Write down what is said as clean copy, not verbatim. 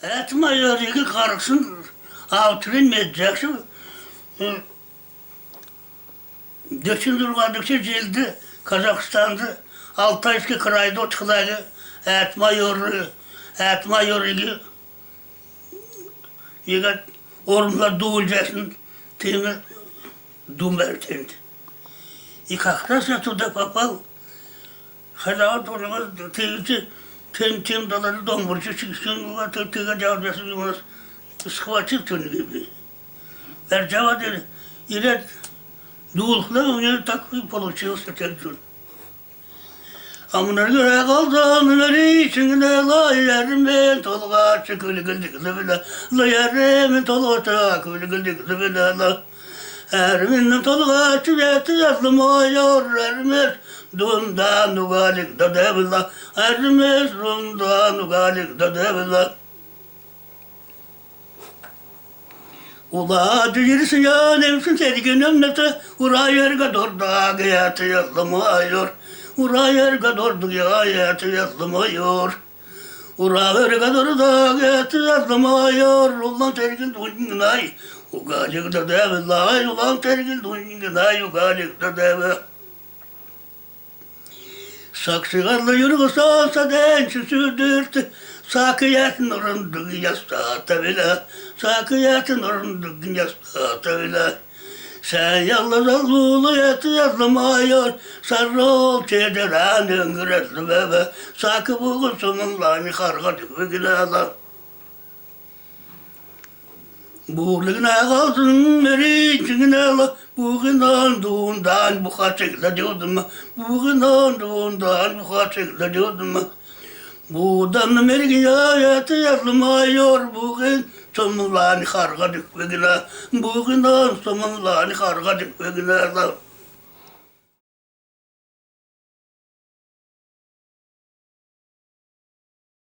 Etme yörüğü karısın, avtırın medeceksin. Döçündür kardeşi cildi, Kazakistan'da, Altayski kırayda otıkları, etme yörüğü, yıgat orumlar doğulacaksın, temi dumbertendi. İkakta satıda papal, Hazavat olamaz, teyze, tem daları domburcu çıksın, teyze cevabcası yumaz, sıkıvaçı tönü gibi. Ver cevap dedi, ilet, doğulukla onu takıyı poluçuyor, saçarcın. Amına göre kaldan veri içinde la yerime tolga çıkılı gıldık zıbıla la yerime tolga çıkılı gıldık zıbıla la ermin tolga çıkılı yazlıma yor ermez dundan ugalik da devla ermez dundan ugalik da devla Ula düğürüsü ya nevsin sevgin ömnete Urayer kadar da gayatı yazılmıyor Urayer kadar da gayatı yazılmıyor Urayer kadar da gayatı yazılmıyor Ulan sevgin düğünay Ugacık da devlay Ulan sevgin düğünay Ugacık da devlay Saksıgarlı yürgüsa saden süsüdürtü Sakıyatın orundu yastata bile Sakıyatın orundu yastata bile Sen yalnız azulu yatı yazılmıyor Sarı ol çederen öngüretli bebe Sakı buğun sonunlarını karga tüfekine ala Buğuluna kalsın meriçine ala Buğunan doğundan bu kaçıkla diyordum Buğunan doğundan bu kaçıkla diyordum Buğdan mergiya yatı yazılmıyor Buğun sonunlarını karga tüfekine Buğunan sonunlarını karga tüfekine ala